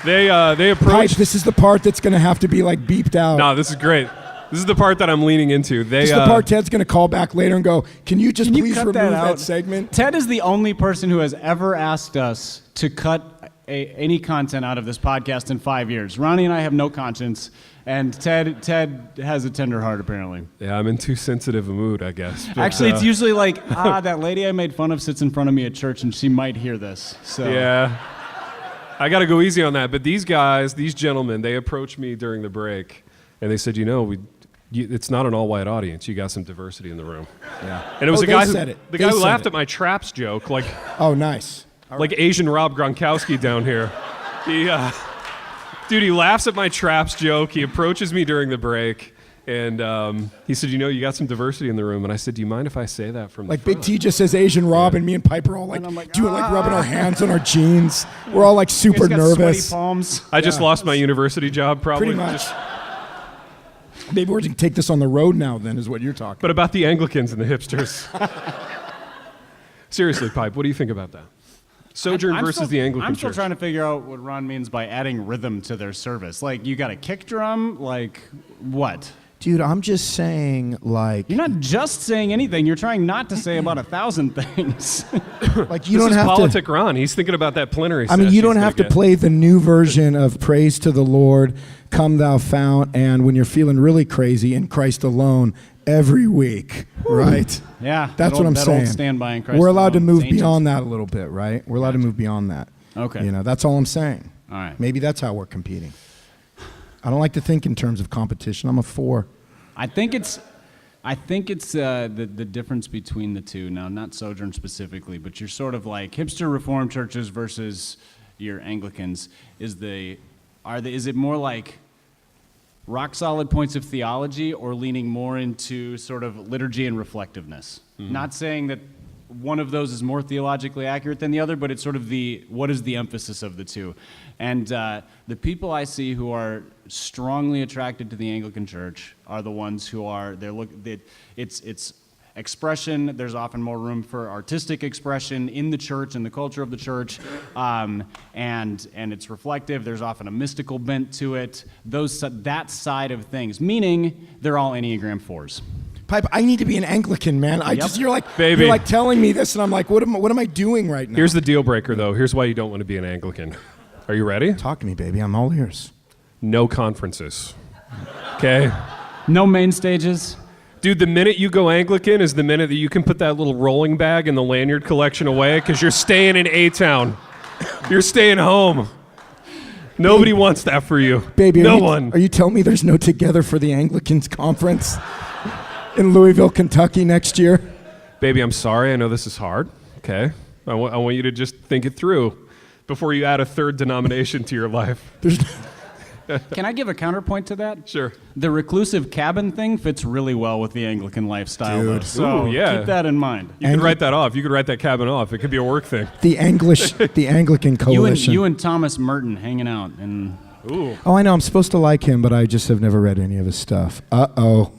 They Pipe, approached. this is the part that's going to have to be like beeped out. No, this is great. This is the part that I'm leaning into. They This is the part Ted's going to call back later and go, can you just Can you please cut remove that that, out? segment? Ted is the only person who has ever asked us to cut any content out of this podcast in 5 years. Ronnie and I have no conscience, and Ted has a tender heart, apparently. Yeah, I'm in too sensitive a mood, I guess. But, Actually, it's usually like, that lady I made fun of sits in front of me at church, and she might hear this. So yeah. I got to go easy on that. But these guys, these gentlemen, they approached me during the break, and they said, it's not an all-white audience. You got some diversity in the room. Yeah. And it was Oh, the guy they said it. the They guy who said laughed it. at my traps joke, like Oh, nice. Asian Rob Gronkowski down here. He laughs at my traps joke. He approaches me during the break, and he said, you got some diversity in the room. And I said, do you mind if I say that from Like the Big front? T just says Asian Rob, and me and Piper all like, I'm like, doing like rubbing our hands on our jeans. We're all like super He's got nervous. sweaty palms. I just lost my university job, probably. Pretty much. Maybe we're going to take this on the road now, then, is what you're talking But about the Anglicans and the hipsters. Seriously, Pipe, what do you think about that? Sojourn I'm versus still- the Anglican I'm still Church. trying to figure out what Ron means by adding rhythm to their service. Like, you got a kick drum? Like, what? Dude, I'm just saying, like, You're not just saying anything. You're trying not to say about 1,000 things. like you This don't is have politic Ron. He's thinking about that plenary to. I mean, sesh you don't he's have to gonna get. play the new version of "Praise to the Lord, Come Thou Fount," and when you're feeling really crazy, in Christ alone, every week, right? Yeah, That's what I'm that saying. Old standby in Christ We're allowed to alone. move It's ancient. beyond that a little bit, right? We're allowed to move beyond that. Okay. You know, that's all I'm saying. All right. Maybe that's how we're competing. I don't like to think in terms of competition. I'm a 4. I think it's the difference between the two. Now, not Sojourn specifically, but you're sort of like hipster Reformed churches versus your Anglicans. Is it more like rock solid points of theology, or leaning more into sort of liturgy and reflectiveness? Not saying that one of those is more theologically accurate than the other, but it's sort of what is the emphasis of the two. And the people I see who are strongly attracted to the Anglican Church are the ones who are, it's expression. There's often more room for artistic expression in the church and the culture of the church, and it's reflective. There's often a mystical bent to it. That side of things, meaning they're all Enneagram 4s. Pipe, I need to be an Anglican, man. You're like, Baby. you're like telling me this, and I'm like, what am I doing right now? Here's the deal breaker, though. Here's why you don't want to be an Anglican. Are you ready? Talk to me, baby. I'm all ears. No conferences. Okay? No main stages. Dude, the minute you go Anglican is the minute that you can put that little rolling bag in the lanyard collection away, because you're staying in A-Town. You're staying home. Nobody wants that for you. Baby, no one. Are you telling me there's no Together for the Anglicans conference in Louisville, Kentucky next year? Baby, I'm sorry. I know this is hard. Okay? I want you to just think it through before you add a third denomination to your life. Can I give a counterpoint to that? Sure. The reclusive cabin thing fits really well with the Anglican lifestyle, though. Dude. So Ooh, yeah. keep that in mind. You could write that off. You could write that cabin off. It could be a work thing. The Anglican coalition. You and Thomas Merton hanging out, and Ooh. Oh, I know. I'm supposed to like him, but I just have never read any of his stuff. Uh-oh.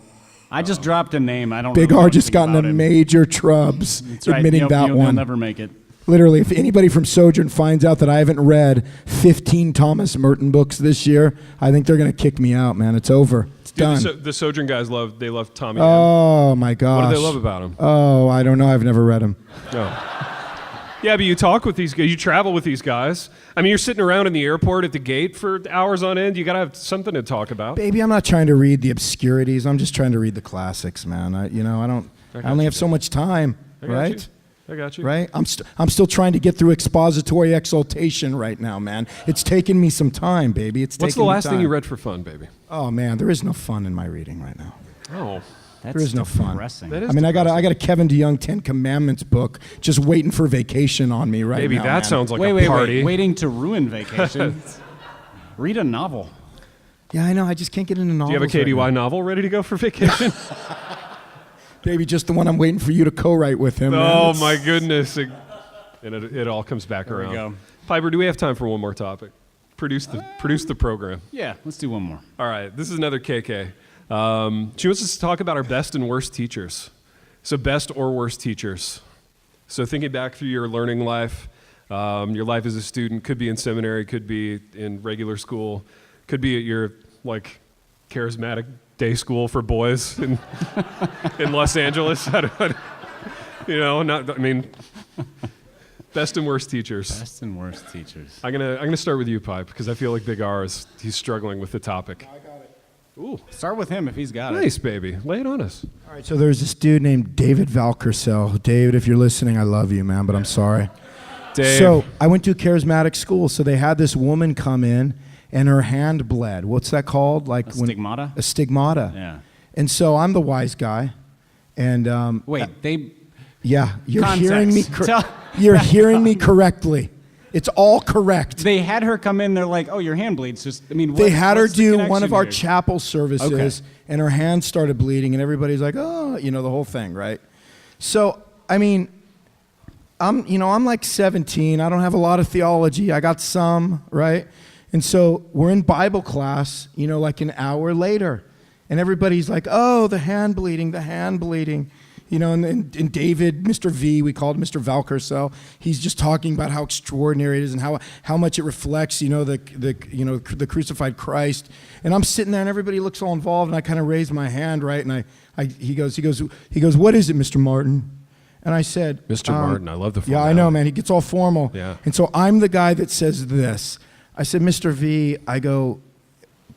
I just dropped a name. I don't. Big really know R just got anything into about him. major trubs That's right. admitting that You'll one. never make it. Literally, if anybody from Sojourn finds out that I haven't read 15 Thomas Merton books this year, I think they're going to kick me out, man. It's over. It's done. Dude, the Sojourn guys love Tommy. Oh, my gosh. What do they love about him? Oh, I don't know. I've never read him. No. Yeah, but you talk with these guys. You travel with these guys. I mean, you're sitting around in the airport at the gate for hours on end. You got to have something to talk about. Baby, I'm not trying to read the obscurities. I'm just trying to read the classics, man. I only have so much time, right? I got you. Right? I'm still trying to get through expository exaltation right now, man. It's taken me some time, baby. What's the last thing you read for fun, baby? Oh, man, there is no fun in my reading right now. Oh. That's There is no fun. depressing. That is I mean, I got a Kevin DeYoung 10 Commandments book just waiting for vacation on me right Baby, now. that man. sounds like wait, a party. wait, waiting to ruin vacation. Read a novel. Yeah, I know. I just can't get into novels. Do you have a KDY right now. novel ready to go for vacation? Baby, just the one I'm waiting for you to co-write with him. man. Oh, It's- my goodness. And it all comes back There we around. go. Piper, do we have time for one more topic? Produce the program. Yeah, let's do one more. All right, this is another KK. She wants us to talk about our best and worst teachers. So best or worst teachers. So thinking back through your learning life, your life as a student, could be in seminary, could be in regular school, could be at your charismatic day school for boys in Los Angeles. Best and worst teachers. Best and worst teachers. I'm gonna start with you, Pipe, because I feel like Big R he's struggling with the topic. I got it. Ooh, Start with him if he's got it. nice, baby. Lay it on us. All right, so there's this dude named David Valkersel. David, if you're listening, I love you, man, but I'm sorry. Dave. So I went to a charismatic school, so they had this woman come in, and her hand bled. What's that called? A stigmata? A stigmata. Yeah. And so I'm the wise guy, and Wait, they. yeah, you're Context. hearing me. Tell- You're hearing me correctly. It's all correct. They had her come in. They're like, "Oh, your hand bleeds." They had her what's the do one connection of our here? chapel services, and her hand started bleeding, and everybody's like, "Oh," the whole thing, right? So, I mean, I'm like 17. I don't have a lot of theology. I got some, right? And so we're in Bible class, like an hour later, and everybody's like, "Oh, the hand bleeding, the hand bleeding." And David, Mr. V, we called him Mr. Valkersel. He's just talking about how extraordinary it is and how much it reflects, the crucified Christ. And I'm sitting there, and everybody looks all involved, and I kind of raise my hand, right? And he goes, "What is it, Mr. Martin?" And I said, Mr. Martin, I love the Yeah, I formality. know, man. He gets all formal. Yeah. And so I'm the guy that says this. I said, "Mr. V," I go,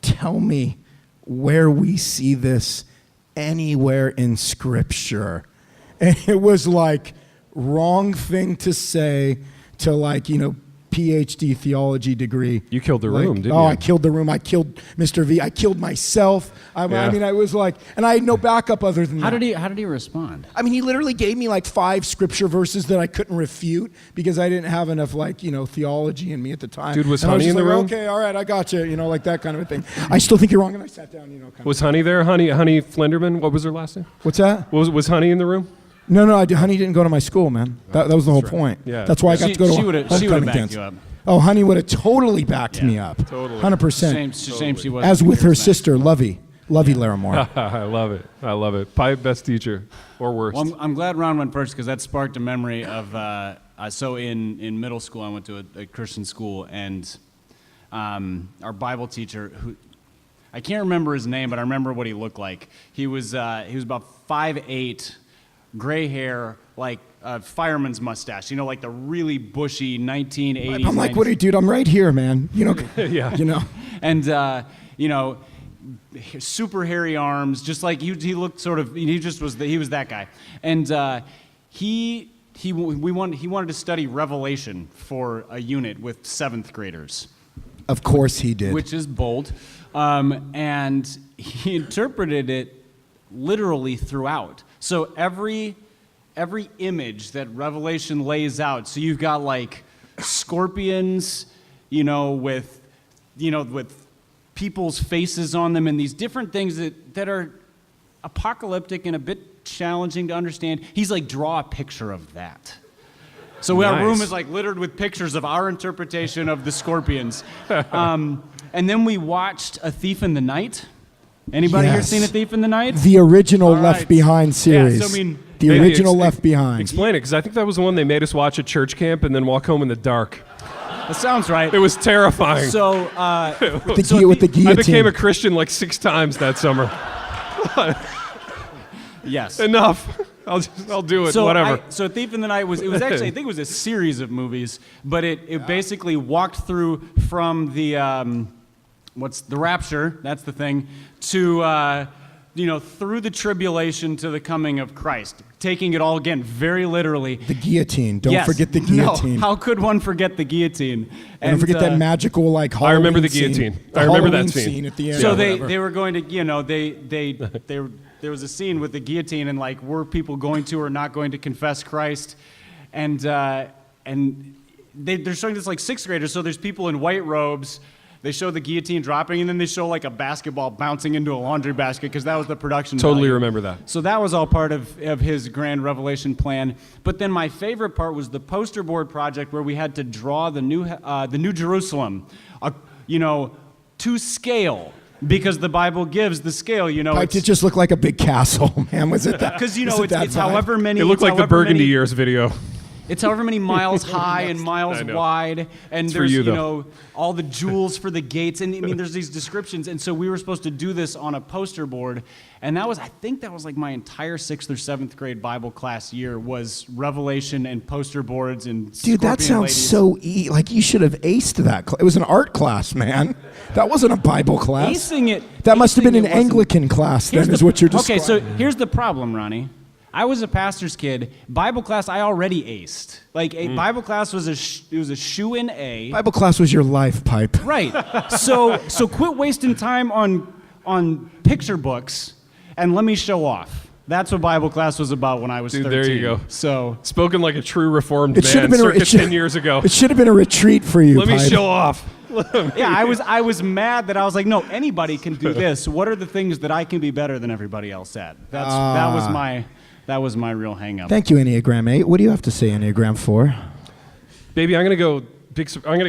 "tell me where we see this anywhere in Scripture. And it was like, wrong thing to say to like, PhD theology degree. You killed the room, didn't you? Oh, I killed the room. I killed Mr. V. I killed myself. I mean, I was like, and I had no backup other than that. How did he respond? I mean, he literally gave me like 5 scripture verses that I couldn't refute because I didn't have enough theology in me at the time. Dude, was and Honey in the room? Okay, all right, I got you. Like that kind of a thing. I still think you're wrong, and I sat down. Was Honey there? Honey Flinderman? What was her last name? What's that? Was Honey in the room? No, Honey didn't go to my school, man. That was the whole point. Yeah. That's why I got to go to She would have homecoming backed dance. you up. Oh, Honey would have totally backed me up. Totally. 100%. Shame she wasn't. As with here her tonight. sister, Lovey Larimore. I love it. I love it. Probably best teacher or worst. Well, I'm glad Ron went first because that sparked a memory of. So in middle school, I went to a Christian school, and our Bible teacher, who I can't remember his name, but I remember what he looked like. He was about 5'8", gray hair, like a fireman's mustache. Like the really bushy 1980s. I'm like, what, dude? I'm right here, man. Yeah. And super hairy arms, just like he looked sort of. He was that guy, and he wanted to study Revelation for a unit with 7th graders. Of course he did. Which is bold, and he interpreted it literally throughout. So every image that Revelation lays out. So you've got like scorpions, with people's faces on them and these different things that are apocalyptic and a bit challenging to understand. He's like, draw a picture of that. So Nice. our room is like littered with pictures of our interpretation of the scorpions. And then we watched A Thief in the Night. Anybody here Yes. seen A Thief in the Night? The original All right. Left Behind series. Yeah, so I mean, the Maybe original Left Behind. Explain it, because I think that was the one they made us watch at church camp and then walk home in the dark. that sounds right. It was terrifying. So, with the guillotine. I became a Christian like 6 times that summer. yes. Enough. I'll do it. Whatever. So Thief in the Night it was actually, I think it was a series of movies, but it basically walked through from the the rapture, that's the thing, to through the tribulation to the coming of Christ, taking it all again very literally. The guillotine. Don't Yes. forget the guillotine. No, how could one forget the guillotine? And don't forget that magical I remember the Halloween guillotine. scene. The I remember Halloween that scene. scene at the end. So or they whatever. were going to, there was a scene with the guillotine and like, were people going to or not going to confess Christ? And they're showing this like 6th graders. So there's people in white robes. They show the guillotine dropping, and then they show like a basketball bouncing into a laundry basket because that was the production Totally value. remember that. So that was all part of his grand Revelation plan. But then my favorite part was the poster board project where we had to draw the new Jerusalem, to scale. Because the Bible gives the scale, Like, it just looked like a big castle, man. Was it that? because was it that it's vibe? however many. It looked like the however Burgundy many- Years video. It's however many miles high and miles I know. wide, and It's for there's you, though. all the jewels for the gates, and I mean there's these descriptions, and so we were supposed to do this on a poster board, and I think that was like my entire 6th or 7th grade Bible class year was Revelation and poster boards and Dude, that scorpion sounds ladies. so like you should have aced that. It was an art class, man. That wasn't a Bible class. Acing it. That must have been acing an it wasn't- Anglican class. Then Here's is the- what you're describing. Okay, so here's the problem, Ronnie. I was a pastor's kid. Bible class, I already aced. Like a Bible class was a shoe-in A. Bible class was your life, Pipe. Right. So quit wasting time on picture books and let me show off. That's what Bible class was about when I was Dude, 13. there you go. So Spoken like a true Reformed It should have man been circa it should- 10 years ago. It should have been a retreat for you. Let me Pipe. show off. yeah, I was mad that I was like, no, anybody can do this. What are the things that I can be better than everybody else at? That was my real hang-up. Thank you, Enneagram 8. What do you have to say, Enneagram 4? Baby, I'm gonna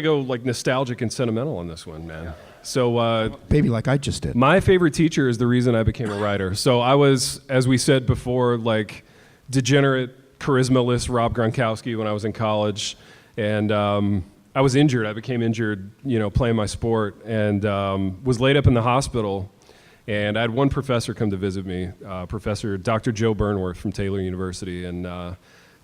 go like nostalgic and sentimental on this one, man. So Baby, like I just did. my favorite teacher is the reason I became a writer. So I was, as we said before, like degenerate, charisma-less Rob Gronkowski when I was in college, and I was injured. I became injured, playing my sport, and was laid up in the hospital. And I had one professor come to visit me, Professor Dr. Joe Burnworth from Taylor University. And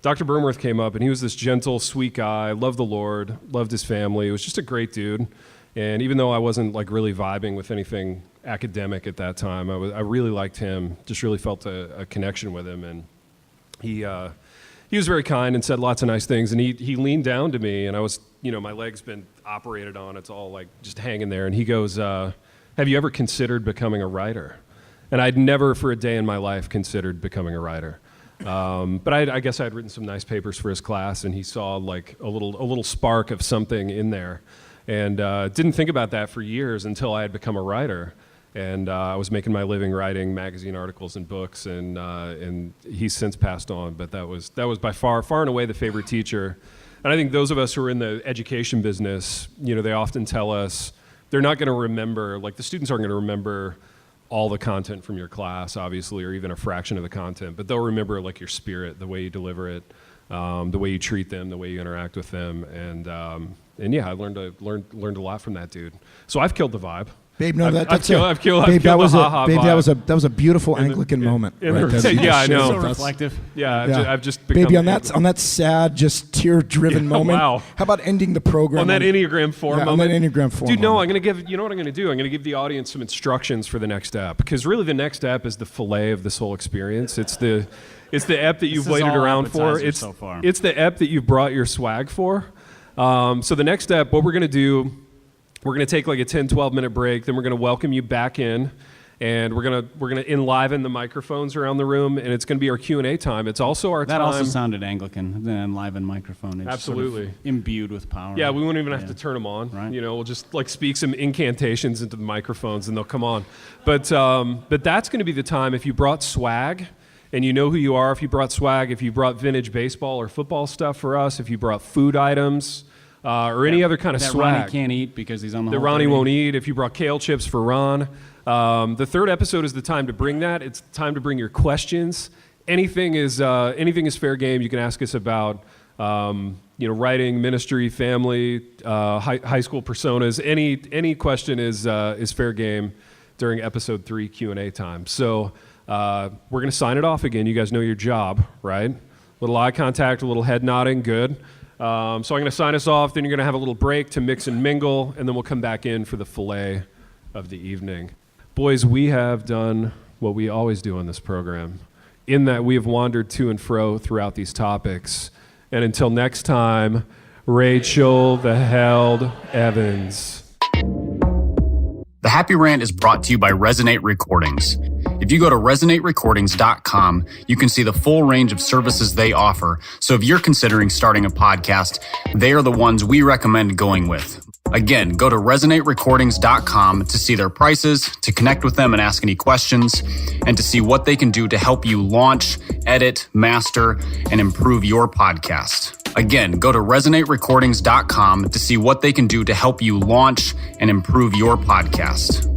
Dr. Burnworth came up, and he was this gentle, sweet guy, loved the Lord, loved his family. He was just a great dude. And even though I wasn't like really vibing with anything academic at that time, I really liked him, just really felt a connection with him. And he was very kind and said lots of nice things. And he leaned down to me, and I was, my leg's been operated on. It's all like just hanging there. And he goes, have you ever considered becoming a writer? And I'd never for a day in my life considered becoming a writer. But I guess I had written some nice papers for his class, and he saw like a little spark of something in there. And didn't think about that for years until I had become a writer. And I was making my living writing magazine articles and books, and he's since passed on. But that was by far and away the favorite teacher. And I think those of us who are in the education business, they often tell us they're not going to remember, like the students aren't going to remember all the content from your class, obviously, or even a fraction of the content, but they'll remember like your spirit, the way you deliver it, the way you treat them, the way you interact with them, and yeah, I learned a lot from that dude. So I've killed the vibe. Babe, no, I've killed babe, the ha-ha babe, vibe. that was a beautiful Anglican moment. Right there. Yeah, I know. So reflective. Yeah, I've just become... Baby, on that sad, just tear-driven moment, wow. How about ending the program on that Enneagram 4 moment? On that Enneagram 4 Dude, no, moment. I'm going to give... You know what I'm going to do? I'm going to give the audience some instructions for the next step, because really the next step is the fillet of this whole experience. It's the ep that you've waited around for. It's the ep that you've brought your swag for. So the next step, what we're going to do... We're going to take like a 10, 12-minute break. Then we're going to welcome you back in, and we're going to enliven the microphones around the room, and it's going to be our Q&A time. It's also our time. That also sounded Anglican, the enliven microphone. It's absolutely. Sort of imbued with power. Yeah, we won't even have to turn them on. Right. We'll just like speak some incantations into the microphones, and they'll come on. But that's going to be the time if you brought swag, and you know who you are. If you brought swag, if you brought vintage baseball or football stuff for us, if you brought food items. Or any other kind of swag. That Ronnie can't eat because he's on the that Ronnie won't eat. If you brought kale chips for Ron. The third episode is the time to bring that. It's time to bring your questions. Anything is fair game. You can ask us about writing, ministry, family, high school personas. Any question is fair game during episode 3 Q&A time. So we're going to sign it off again. You guys know your job, right? A little eye contact, a little head nodding, good. So I'm going to sign us off, then you're going to have a little break to mix and mingle, and then we'll come back in for the fillet of the evening. Boys, we have done what we always do on this program, in that we have wandered to and fro throughout these topics. And until next time, Rachel the Held Evans. The Happy Rant is brought to you by Resonate Recordings. If you go to resonaterecordings.com, you can see the full range of services they offer. So if you're considering starting a podcast, they are the ones we recommend going with. Again, go to resonaterecordings.com to see their prices, to connect with them and ask any questions, and to see what they can do to help you launch, edit, master, and improve your podcast. Again, go to resonaterecordings.com to see what they can do to help you launch and improve your podcast.